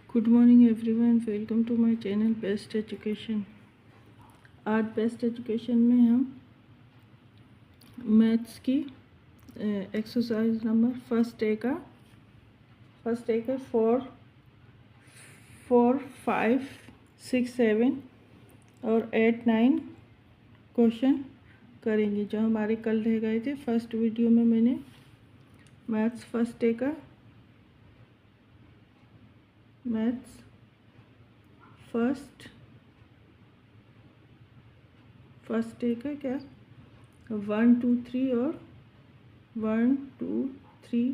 Good morning everyone, welcome to my channel best education. आज best education में हम maths की एक्सरसाइज नंबर फर्स्ट डे का 4, 5, 6, 7 और 8, 9 क्वेश्चन करेंगे जो हमारे कल रह गए थे। फर्स्ट वीडियो में मैंने मैथ्स फर्स्ट डे का फर्स्ट डे का क्या 1, 2, 3 और 1, 2, 3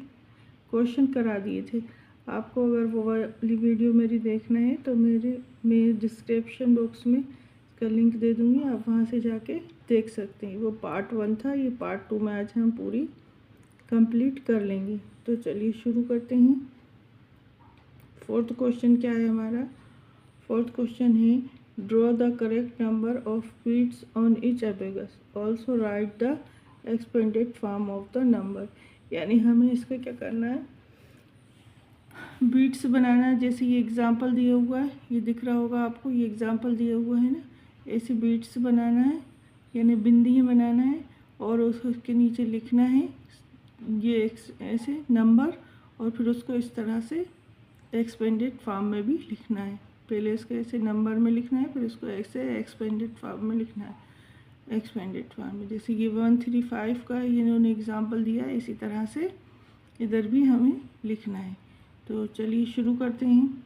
क्वेश्चन करा दिए थे। आपको अगर वो वाली वीडियो मेरी देखना है तो मैं डिस्क्रिप्शन बॉक्स में इसका लिंक दे दूँगी, आप वहाँ से जाके देख सकते हैं। वो पार्ट 1 था, ये पार्ट 2 में आज हम पूरी कंप्लीट कर लेंगे। तो चलिए शुरू करते हैं। फोर्थ क्वेश्चन क्या है हमारा? फोर्थ क्वेश्चन है draw the correct number of beads on each abacus, also write the expanded form of the number. यानी हमें इसका क्या करना है, बीट्स बनाना है। जैसे ये एग्जांपल दिया हुआ है, ये दिख रहा होगा आपको, ये एग्जांपल दिया हुआ है ना, ऐसे बीट्स बनाना है, यानी बिंदी बनाना है और उसके नीचे लिखना है ये ऐसे नंबर, और फिर उसको इस तरह से एक्सपेंडेड फॉर्म में भी लिखना है। पहले इसको ऐसे नंबर में लिखना है, फिर इसको ऐसे एक्सपेंडेड फॉर्म में लिखना है। एक्सपेंडेड फॉर्म में जैसे ये 135 का इन्होंने एग्जांपल दिया है, इसी तरह से इधर भी हमें लिखना है। तो चलिए शुरू करते हैं।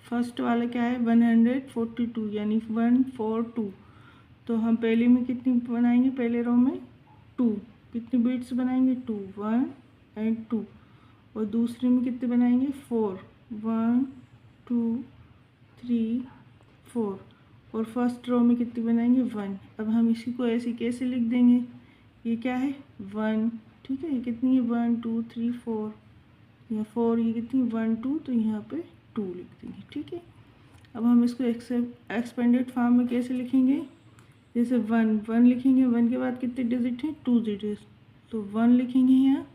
फर्स्ट वाला क्या है 142, यानी 142। तो हम पहले में कितनी बनाएंगे, पहले रो में 2, कितनी बीट्स बनाएंगे 2, 1 एंड 2। और दूसरे में कितने बनाएंगे 4, 1, 2, 3, 4। और फर्स्ट रो में कितनी बनाएंगे 1। अब हम इसी को ऐसे कैसे लिख देंगे, ये क्या है 1, ठीक है। ये कितनी है 1, 2, 3, 4, यहाँ 4, ये कितनी 1, 2, तो यहाँ पे 2 लिख देंगे, ठीक है। अब हम इसको एक्सपेंडेड फॉर्म में कैसे लिखेंगे, जैसे 1 लिखेंगे, 1 के बाद कितने डिजिट हैं 2 डिजिट, तो 1 लिखेंगे यहाँ।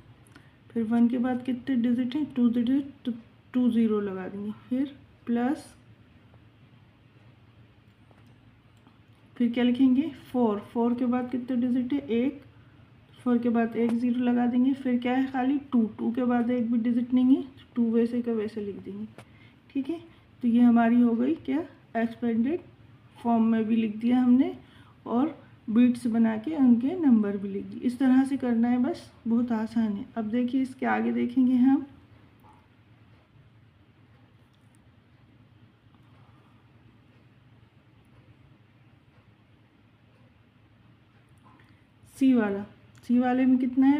फिर 1 के बाद कितने डिजिट हैं 2 डिजिट, तो 2 0 लगा देंगे। फिर प्लस, फिर क्या लिखेंगे 4 के बाद कितने डिजिट है 1, 4 के बाद 1 0 लगा देंगे। फिर क्या है खाली 2 के बाद एक भी डिजिट नहीं है, 2 वैसे का वैसे लिख देंगे, ठीक है। तो ये हमारी हो गई क्या एक्सपेंडेड फॉर्म में भी लिख दिया हमने, और बीट्स बना के उनके नंबर भी लिख दिए। इस तरह से करना है, बस बहुत आसान है। अब देखिए इसके आगे देखेंगे हम सी वाले में कितना है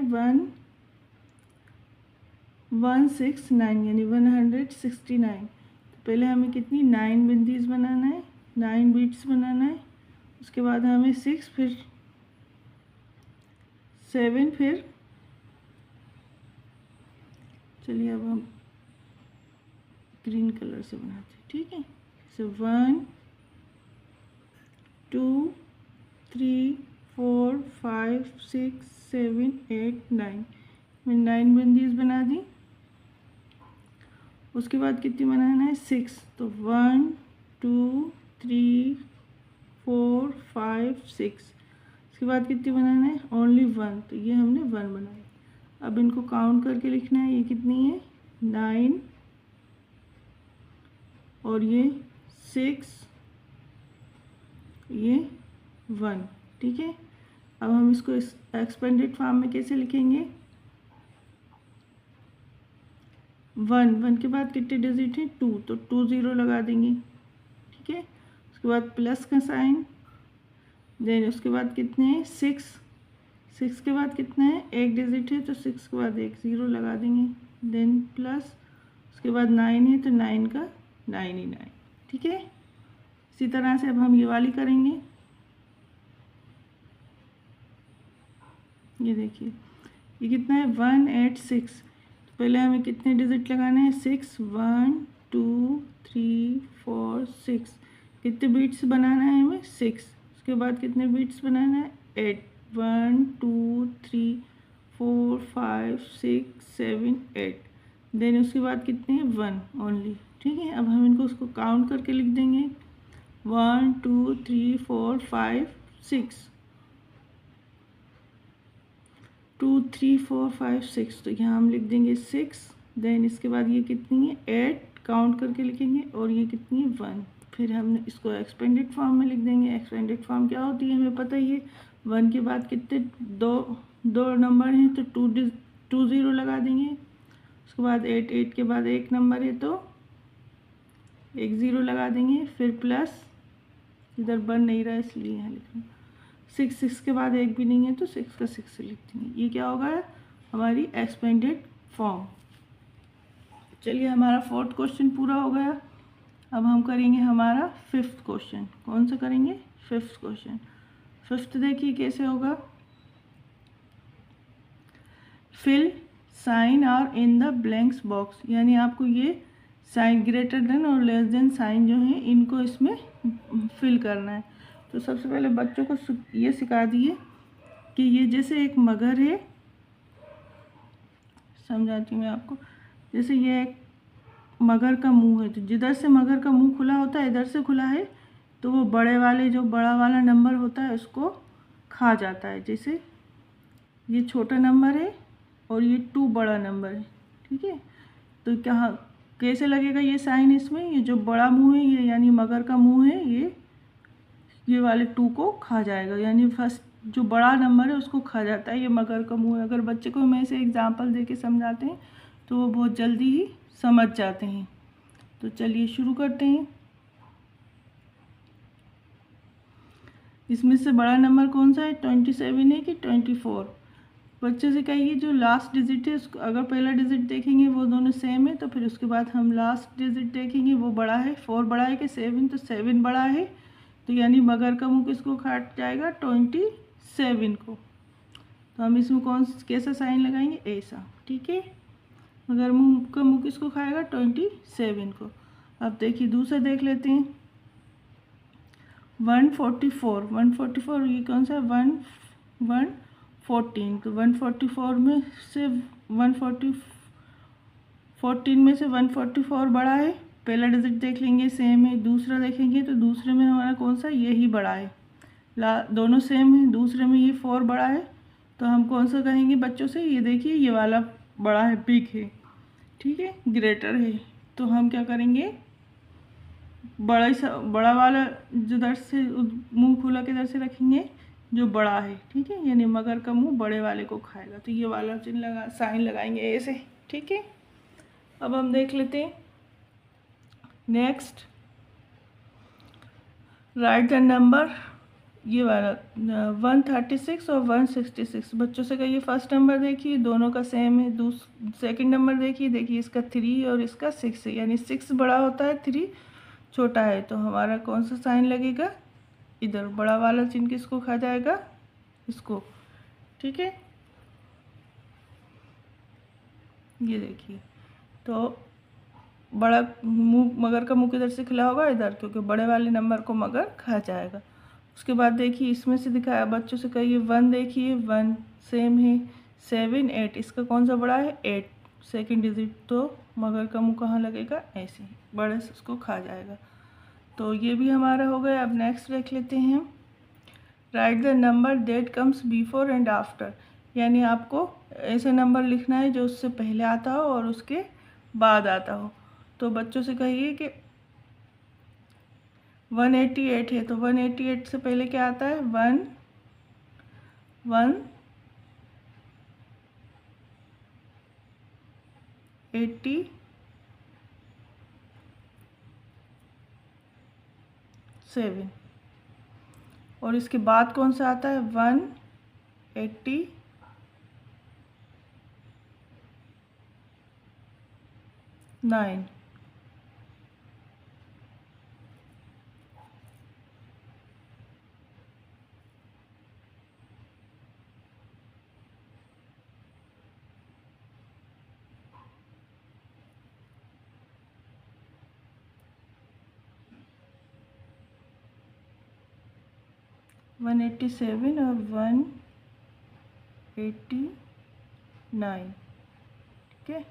169, यानी 169। तो पहले हमें कितनी 9 बिंदीज बनाना है, 9 बीट्स बनाना है। उसके बाद हमें 6, फिर 7, फिर चलिए अब हम ग्रीन कलर से बनाते हैं, ठीक है। सो 1, 2, 3, 4, 5, 6, 7, 8, 9। मैं 9 बिंदीज बना दी। उसके बाद कितनी बनाना है 6, तो 1, 2, 3, 4, 5, 6। उसके बाद कितनी बनाना है ओनली 1, तो ये हमने 1 बनाया। अब इनको काउंट करके लिखना है, ये कितनी है 9 और ये 6, ये 1, ठीक है। अब हम इसको एक्सपेंडेड फॉर्म में कैसे लिखेंगे, 1 के बाद कितने डिजिट हैं 2, तो 2 0 लगा देंगे, ठीक है। उसके बाद प्लस का साइन, देन उसके बाद कितने हैं 6 के बाद कितना है एक डिजिट है, तो 6 के बाद एक 0 लगा देंगे, देन प्लस, उसके बाद 9 है तो 9 का 99, ठीक है। इसी तरह से अब हम ये वाली करेंगे। ये देखिए ये कितना है 186। तो पहले हमें कितने डिजिट लगाना है 6, 1, 2, 3, 4, 6। कितने बीट्स बनाना है हमें 6। उसके बाद कितने बीट्स बनाना है 8, 1, 2, 3, 4, 5, 6, 7, 8। देन उसके बाद कितने हैं 1 ओनली। ठीक है, अब हम इनको उसको काउंट करके लिख देंगे 1 2 3 4 5 6 2 3 4 5 6, तो यहाँ हम लिख देंगे 6। देन इसके बाद ये कितनी है 8 काउंट करके लिखेंगे, और ये कितनी है 1। फिर हम इसको एक्सपेंडेड फॉर्म में लिख देंगे। एक्सपेंडेड फॉर्म क्या होती है हमें पता ही है, 1 के बाद कितने दो नंबर हैं तो 2 0 लगा देंगे। उसके बाद 8 के बाद एक नंबर है तो एक 0 लगा देंगे, फिर प्लस, इधर बन नहीं रहा इसलिए यहाँ लिखना। 6 के बाद एक भी नहीं है तो 6 का 6 से लिख देंगे। ये क्या होगा हमारी एक्सपेंडेड फॉर्म। चलिए हमारा 4th क्वेश्चन पूरा हो गया। अब हम करेंगे हमारा 5th क्वेश्चन। कौन सा करेंगे 5th क्वेश्चन। 5th देखिए कैसे होगा, फिल साइन और इन द ब्लैंक्स बॉक्स, यानी आपको ये साइन ग्रेटर देन और लेस देन साइन जो है इनको इसमें फिल करना है। तो सबसे पहले बच्चों को ये सिखा दिए कि ये जैसे एक मगर है, समझाती हूँ मैं आपको। जैसे ये एक मगर का मुंह है, तो जिधर से मगर का मुंह खुला होता है इधर से खुला है, तो वो बड़ा वाला नंबर होता है उसको खा जाता है। जैसे ये छोटा नंबर है और ये 2 बड़ा नंबर है। ठीक है, तो क्या कैसे लगेगा ये साइन इसमें, ये जो बड़ा मुंह है ये यानी मगर का मुंह है, ये वाले 2 को खा जाएगा, यानी फर्स्ट जो बड़ा नंबर है उसको खा जाता है, ये मगर का मुंह है। अगर बच्चे को हम ऐसे एग्जाम्पल दे के समझाते हैं तो वो बहुत जल्दी ही समझ जाते हैं। तो चलिए शुरू करते हैं। इसमें से बड़ा नंबर कौन सा है 27 है कि 24। बच्चे से कहिए जो लास्ट डिजिट है उसको, अगर पहला डिजिट देखेंगे वो दोनों सेम है तो फिर उसके बाद हम लास्ट डिजिट देखेंगे वो बड़ा है। 4 बड़ा है कि 7, तो 7 बड़ा है, तो यानी मगर का मुंह किसको खाट जाएगा 27 को। तो हम इसमें कैसा साइन लगाएंगे ऐसा। ठीक है, मगर का मुंह किसको खाएगा 27 को। अब देखिए दूसरा देख लेते हैं 144 ये कौन सा है 114, तो 144 में से 14 में से 144 बड़ा है। पहला डिजिट देख लेंगे सेम है, दूसरा देखेंगे तो दूसरे में हमारा कौन सा यही बड़ा है, दोनों सेम है। दूसरे में ये 4 बड़ा है, तो हम कौन सा कहेंगे बच्चों से, ये देखिए ये वाला बड़ा है, बिग है। ठीक है, ग्रेटर है, तो हम क्या करेंगे बड़ा वाला जिधर से मुंह खुला किधर से रखेंगे जो बड़ा है। ठीक है, यानी मगर का मुंह बड़े वाले को खाएगा, तो ये वाला चिन्ह साइन लगाएंगे ऐसे। ठीक है, अब हम देख लेते हैं नेक्स्ट, राइट द नंबर, ये वाला 136 और 166। बच्चों से कहिए फर्स्ट नंबर देखिए दोनों का सेम है, सेकंड नंबर देखिए इसका 3 और इसका 6 है, यानी 6 बड़ा होता है 3 छोटा है, तो हमारा कौन सा साइन लगेगा इधर, बड़ा वाला चिन्ह किसको खा जाएगा इसको। ठीक है, ये देखिए, तो बड़ा मुंह मगर का मुंह किधर से खिला होगा इधर, क्योंकि बड़े वाले नंबर को मगर खा जाएगा। उसके बाद देखिए इसमें से दिखाया, बच्चों से कहिए 1 देखिए 1 सेम है, 7 8 इसका कौन सा बड़ा है 8 सेकंड डिजिट, तो मगर का मुंह कहाँ लगेगा ऐसे बड़े से उसको खा जाएगा। तो ये भी हमारा हो गया। अब नेक्स्ट देख लेते हैं हम, right the number that comes before and after, यानी आपको ऐसे नंबर लिखना है जो उससे पहले आता हो और उसके बाद आता हो। तो बच्चों से कहिए कि 188 है, तो 188 से पहले क्या आता है 1 1 87, और इसके बाद कौन सा आता है 189। 187 और 189। ठीक है,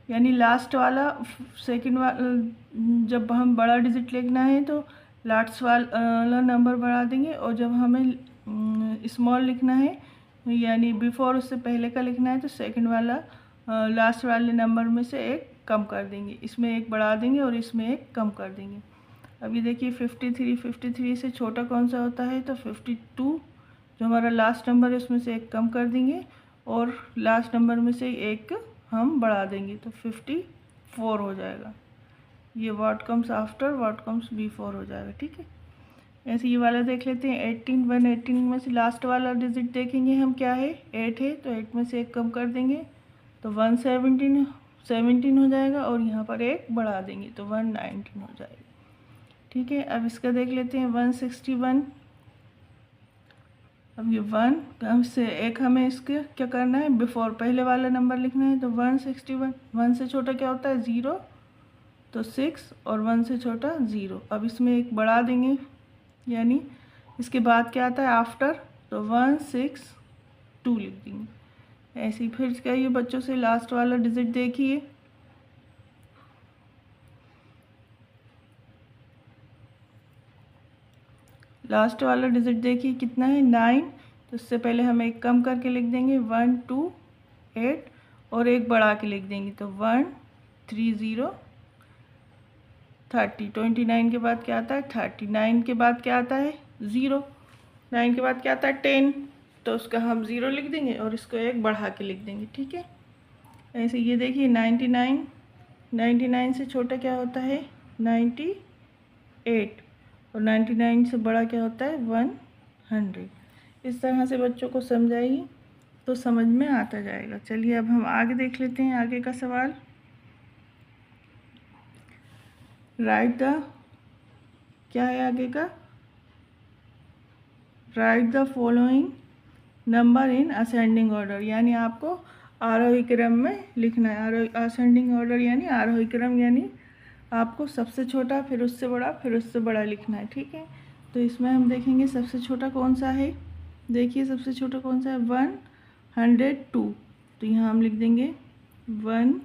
यानी लास्ट वाला सेकंड वाला, जब हम बड़ा डिजिट लिखना है तो लास्ट वाला नंबर बढ़ा देंगे, और जब हमें स्मॉल लिखना है यानी बिफोर उससे पहले का लिखना है तो सेकंड वाला लास्ट वाले नंबर में से एक कम कर देंगे, इसमें एक बढ़ा देंगे और इसमें एक कम कर देंगे। अब ये देखिए 53 से छोटा कौन सा होता है, तो 52 जो हमारा लास्ट नंबर है उसमें से एक कम कर देंगे और लास्ट नंबर में से एक हम बढ़ा देंगे तो 54 हो जाएगा। ये what comes after what comes before हो जाएगा। ठीक है, ऐसे ये वाला देख लेते हैं 18 118 में से लास्ट वाला डिजिट देखेंगे हम क्या है, 8 है, तो 8 में से एक कम कर देंगे तो 117 हो जाएगा और यहाँ पर एक बढ़ा देंगे तो 119 हो जाएगा। ठीक है, अब इसका देख लेते हैं 161। अब ये 1 से एक हमें इसके क्या करना है, बिफोर पहले वाला नंबर लिखना है तो 161। 1 से छोटा क्या होता है 0, तो 6, और 1 से छोटा 0। अब इसमें एक बढ़ा देंगे, यानी इसके बाद क्या आता है आफ्टर, तो 162 लिख देंगे। ऐसे ही फिर कहिए बच्चों से लास्ट वाला डिजिट देखिए, लास्ट वाला डिजिट देखिए कितना है 9, तो उससे पहले हम एक कम करके लिख देंगे 128 और एक बढ़ा के लिख देंगे तो 130 30। 29 के बाद क्या आता है 39 के बाद क्या आता है 0, 9 के बाद क्या आता है 10, तो उसका हम 0 लिख देंगे और इसको एक बढ़ा के लिख देंगे। ठीक है, ऐसे ये देखिए 99 से छोटा क्या होता है 98, और 99 से बड़ा क्या होता है 100। इस तरह से बच्चों को समझाइए तो समझ में आता जाएगा। चलिए अब हम आगे देख लेते हैं आगे का सवाल। राइट द, क्या है आगे का, right the following number in ascending order, यानी आपको आरोही क्रम में लिखना है। असेंडिंग ऑर्डर यानी आरोही क्रम, यानी आपको सबसे छोटा फिर उससे बड़ा फिर उससे बड़ा लिखना है। ठीक है, तो इसमें हम देखेंगे सबसे छोटा कौन सा है, देखिए सबसे छोटा कौन सा है 102, तो यहाँ हम लिख देंगे 1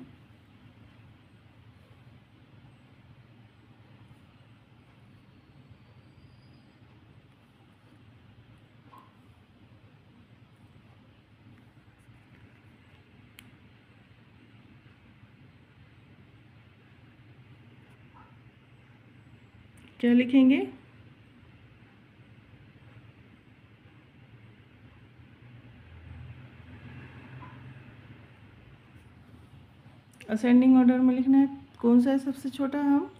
क्या लिखेंगे, असेंडिंग ऑर्डर में लिखना है। कौन सा है सबसे छोटा, हम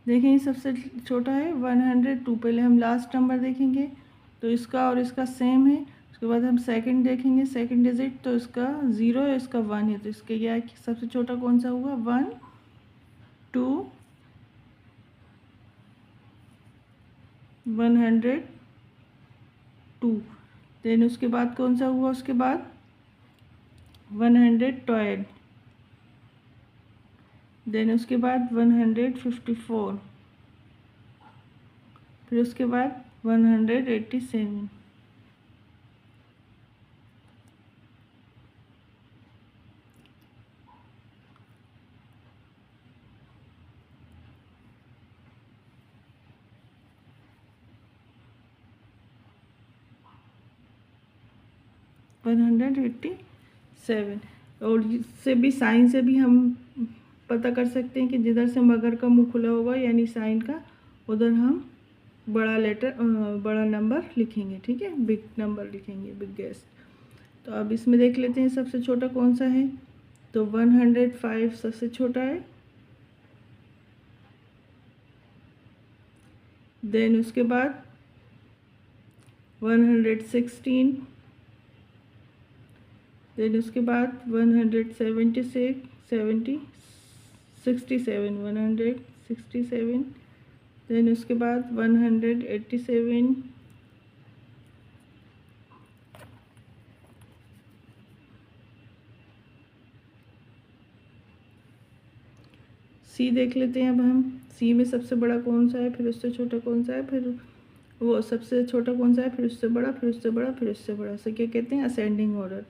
देखेंगे सबसे छोटा है 102। पहले हम लास्ट नंबर देखेंगे तो इसका और इसका सेम है, उसके बाद हम सेकंड देखेंगे, सेकंड डिजिट तो इसका 0 है, इसका 1 है, तो इसके क्या है सबसे छोटा कौन सा हुआ 102 102। देन उसके बाद कौन सा हुआ, उसके बाद 112, देन उसके बाद 154, फिर उसके बाद 187, और इससे भी साइन से भी हम पता कर सकते हैं कि जिधर से मगर का मुंह खुला होगा यानी साइन का, उधर हम बड़ा लेटर बड़ा नंबर लिखेंगे। ठीक है, बिग नंबर लिखेंगे, बिगेस्ट। तो अब इसमें देख लेते हैं सबसे छोटा कौन सा है, तो 105 सबसे छोटा है, देन उसके बाद 116, देन उसके बाद 167 167, देन उसके बाद 187, सी देख लेते हैं। अब हम सी में सबसे बड़ा कौन सा है, फिर उससे छोटा कौन सा है, फिर वो सबसे छोटा कौन सा है, फिर उससे बड़ा फिर उससे बड़ा फिर उससे बड़ा, से क्या कहते हैं असेंडिंग ऑर्डर।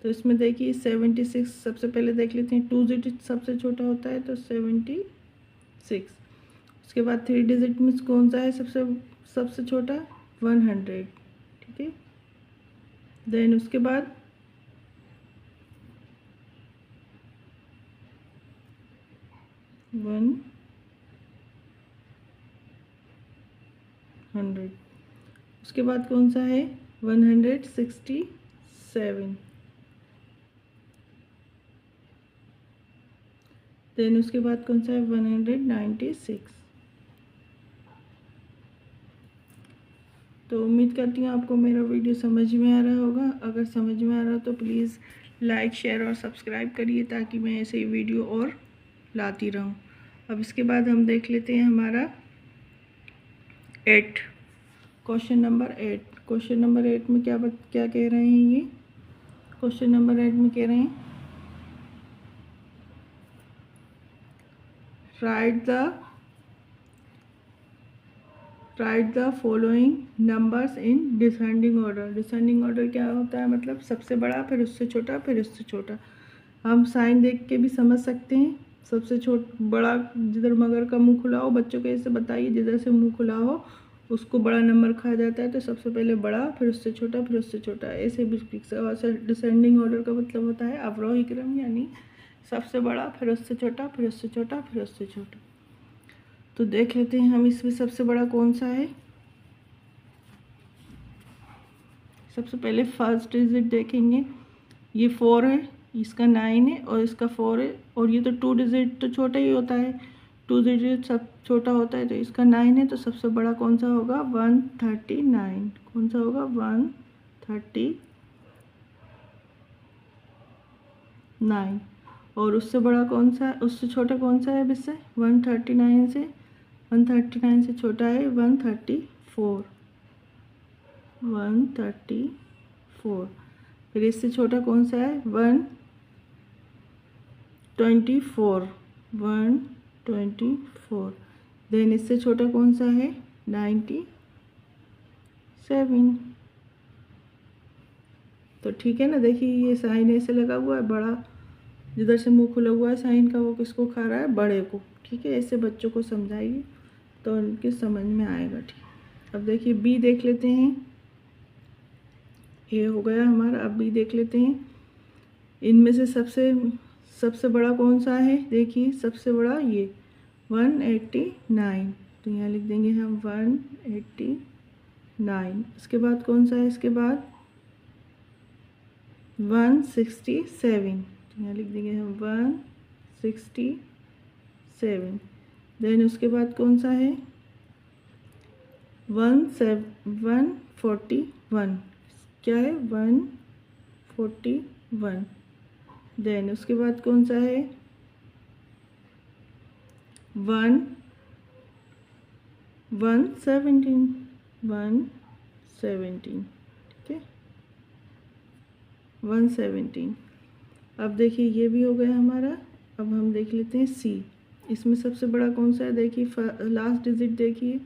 तो इसमें देखिए 76 सबसे पहले देख लेते हैं, 2 डिजिट सबसे छोटा होता है तो 76। उसके बाद 3 डिजिट में कौन सा है सबसे छोटा, 100, ठीक है। देन उसके बाद 100। उसके बाद कौन सा है 167। देन उसके बाद कौन सा है 196। तो उम्मीद करती हूँ आपको मेरा वीडियो समझ में आ रहा होगा। अगर समझ में आ रहा हो तो प्लीज़ लाइक शेयर और सब्सक्राइब करिए ताकि मैं ऐसे ही वीडियो और लाती रहूँ। अब इसके बाद हम देख लेते हैं हमारा 8, क्वेश्चन नंबर 8। क्वेश्चन नंबर 8 में क्या कह रहे हैं ये, क्वेश्चन नंबर 8 में कह रहे हैं right the following numbers in descending order. Descending order क्या होता है, मतलब सबसे बड़ा फिर उससे छोटा फिर उससे छोटा। हम साइन देख के भी समझ सकते हैं। सबसे बड़ा, जिधर मगर का मुंह खुला हो, बच्चों को ऐसे बताइए जिधर से मुंह खुला हो उसको बड़ा नंबर कहा जाता है। तो सबसे पहले बड़ा फिर उससे छोटा फिर उससे छोटा, ऐसे भी डिसेंडिंग ऑर्डर का मतलब होता है अवरोही क्रम, यानी सबसे बड़ा फिर उससे छोटा फिर उससे छोटा फिर उससे छोटा। तो देख लेते हैं हम इसमें सबसे बड़ा कौन सा है। सबसे पहले फर्स्ट डिजिट देखेंगे, ये 4 है, इसका 9 है और इसका 4 है। और ये तो 2 डिजिट तो छोटा ही होता है, 2 डिजिट सब छोटा होता है। तो इसका 9 है, तो सबसे बड़ा कौन सा होगा 139। कौन सा होगा 139। और उससे बड़ा कौन सा, उससे छोटा कौन सा है, अब इससे 139 से छोटा है 134। फिर इससे छोटा कौन सा है 124। देन इससे छोटा कौन सा है 97। तो ठीक है ना। देखिए ये साइन ऐसे लगा हुआ है, बड़ा जिधर से मुंह खुला हुआ है साइन का वो किसको खा रहा है, बड़े को, ठीक है। ऐसे बच्चों को समझाइए तो उनके समझ में आएगा, ठीक। अब देखिए बी देख लेते हैं, ये हो गया हमारा। अब बी देख लेते हैं, इनमें से सबसे बड़ा कौन सा है, देखिए सबसे बड़ा ये 189। तो यहाँ लिख देंगे हम 189। इसके बाद कौन सा है, इसके बाद 167। तो यहाँ लिख देंगे हम 167। देन उसके बाद कौन सा है 141। क्या है 141। देन उसके बाद कौन सा है 117। ठीक है 117। अब देखिए ये भी हो गया हमारा। अब हम देख लेते हैं सी, इसमें सबसे बड़ा कौन सा है, देखिए लास्ट डिजिट, देखिए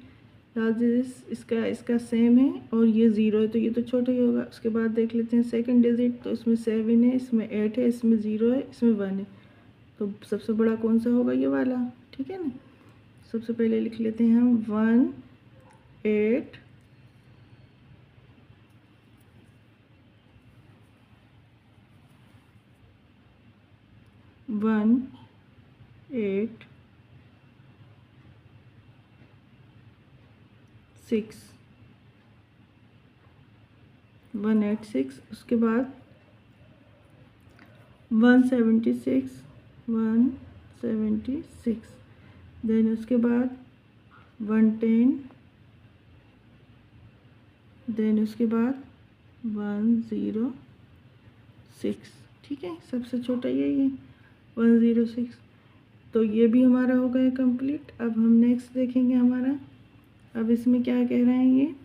लास्ट डिजिट इसका सेम है और ये 0 है, तो ये तो छोटा ही होगा। उसके बाद देख लेते हैं सेकंड डिजिट, तो इसमें 7 है, इसमें 8 है, इसमें 0 है, इसमें 1 है। तो सबसे बड़ा कौन सा होगा, ये वाला, ठीक है ना। सबसे पहले लिख लेते हैं हम 18। वन 8 6 186। उसके बाद 176 देन उसके बाद 110। देन उसके बाद 106। ठीक है, सबसे छोटा यही है 106। तो ये भी हमारा हो गया कंप्लीट। अब हम नेक्स्ट देखेंगे हमारा। अब इसमें क्या कह रहे हैं ये,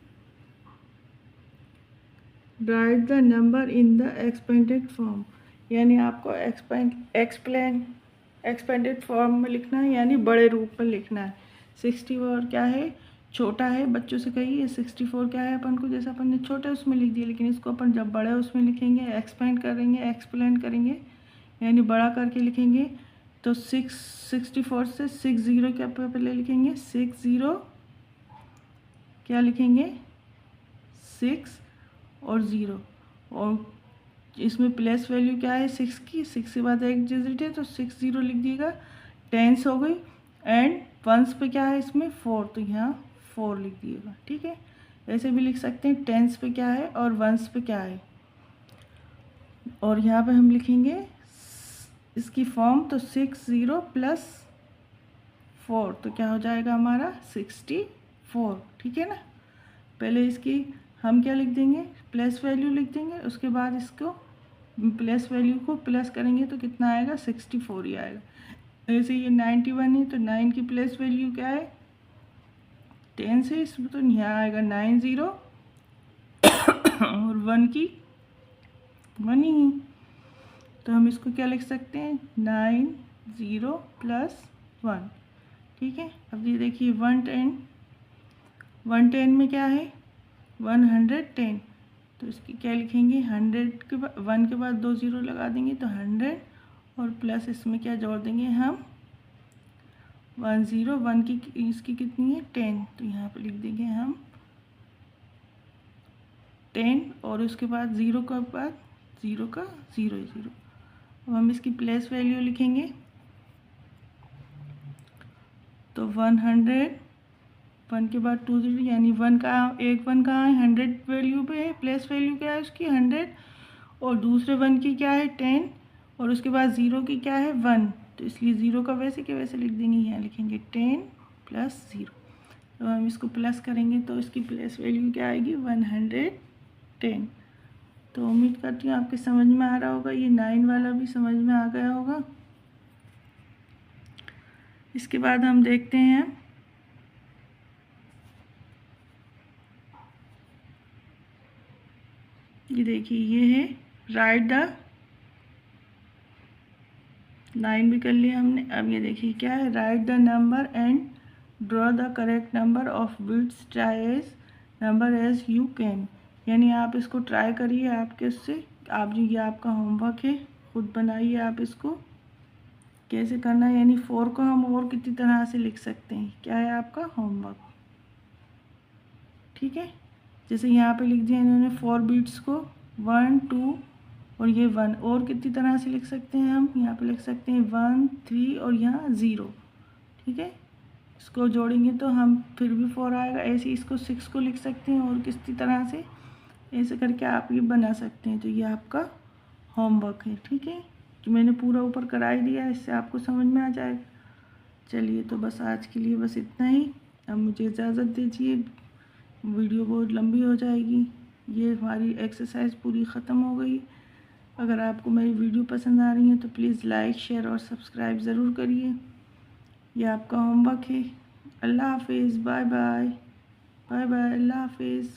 right the number in the expanded form, यानी आपको एक्सपेंडेड फॉर्म में लिखना है, यानी बड़े रूप में लिखना है। 60 और क्या है छोटा है, बच्चों से कहिए 64 क्या है अपन को, जैसे अपन ने छोटा उसमें लिख दिया, लेकिन इसको अपन जब बड़ा उसमें लिखेंगे, एक्सप्लेन करेंगे यानी बड़ा करके लिखेंगे, तो 64 से 60 क्या पहले लिखेंगे, 60 क्या लिखेंगे, 6 और 0, और इसमें प्लस वैल्यू क्या है 6 की, 6 के बाद एक डिजिट है तो 60 लिख दिएगा, टेंस हो गई, एंड वंस पे क्या है इसमें 4, तो यहाँ 4 लिख दिएगा। ठीक है, ऐसे भी लिख सकते हैं टेंस पे क्या है और वंस पे क्या है, और यहाँ पे हम लिखेंगे इसकी फॉर्म, तो 60 प्लस 4 तो क्या हो जाएगा हमारा 64। ठीक है ना, पहले इसकी हम क्या लिख देंगे, प्लस वैल्यू लिख देंगे, उसके बाद इसको प्लस वैल्यू को प्लस करेंगे तो कितना आएगा 64 ही आएगा। ऐसे ये 91 है तो 9 की प्लस वैल्यू क्या है 10 से, इसमें तो यहाँ आएगा 90 और 1 की 1 ही, तो हम इसको क्या लिख सकते हैं 90 प्लस 1। ठीक है, अब ये देखिए 110 में क्या है 110, तो इसकी क्या लिखेंगे 100 के बाद 1 के बाद 2 0 लगा देंगे तो 100, और प्लस इसमें क्या जोड़ देंगे हम 10, 1 की इसकी कितनी है 10, तो यहाँ पे लिख देंगे हम 10, और उसके बाद 0 का बाद 0 का 0 0। अब हम इसकी प्लस वैल्यू लिखेंगे, तो 100, 1 के बाद 2 0 यानी 1 का एक 1 कहाँ है 100 वैल्यू पे है, प्लस वैल्यू क्या है उसकी 100, और दूसरे 1 की क्या है 10, और उसके बाद 0 की क्या है 1, तो इसलिए 0 का वैसे के वैसे लिख देंगे, यहाँ लिखेंगे 10 प्लस 0। तो हम इसको प्लस करेंगे तो इसकी प्लस वैल्यू क्या आएगी 110। तो उम्मीद करती हूँ आपके समझ में आ रहा होगा, ये 9 वाला भी समझ में आ गया होगा। इसके बाद हम देखते हैं ये देखिए, ये है राइट द 9 भी कर लिया हमने। अब ये देखिए क्या है, write the number and draw the correct number of bits, try as number as you can, यानी आप इसको ट्राई करिए, आपके उससे आप जो ये आपका होमवर्क है खुद बनाइए आप इसको कैसे करना है, यानी 4 को हम और कितनी तरह से लिख सकते हैं, क्या है आपका होमवर्क। ठीक है, जैसे यहाँ पे लिख दिया इन्होंने 4 बीट्स को 1 2 और ये 1, और कितनी तरह से लिख सकते हैं हम, यहाँ पे लिख सकते हैं 1 3 और यहाँ 0। ठीक है, इसको जोड़ेंगे तो हम फिर भी 4 आएगा, ऐसे इसको 6 को लिख सकते हैं, और किसी तरह से ऐसे करके आप ये बना सकते हैं। तो ये आपका होमवर्क है। ठीक है, जो मैंने पूरा ऊपर करा ही दिया, इससे आपको समझ में आ जाएगा। चलिए, तो बस आज के लिए बस इतना ही, अब मुझे इजाज़त दीजिए, वीडियो बहुत लंबी हो जाएगी। ये हमारी एक्सरसाइज पूरी ख़त्म हो गई। अगर आपको मेरी वीडियो पसंद आ रही है तो प्लीज़ लाइक शेयर और सब्सक्राइब ज़रूर करिए। ये आपका होमवर्क है। अल्लाह हाफिज़, बाय बाय, बाय बाय, अल्लाह हाफिज़।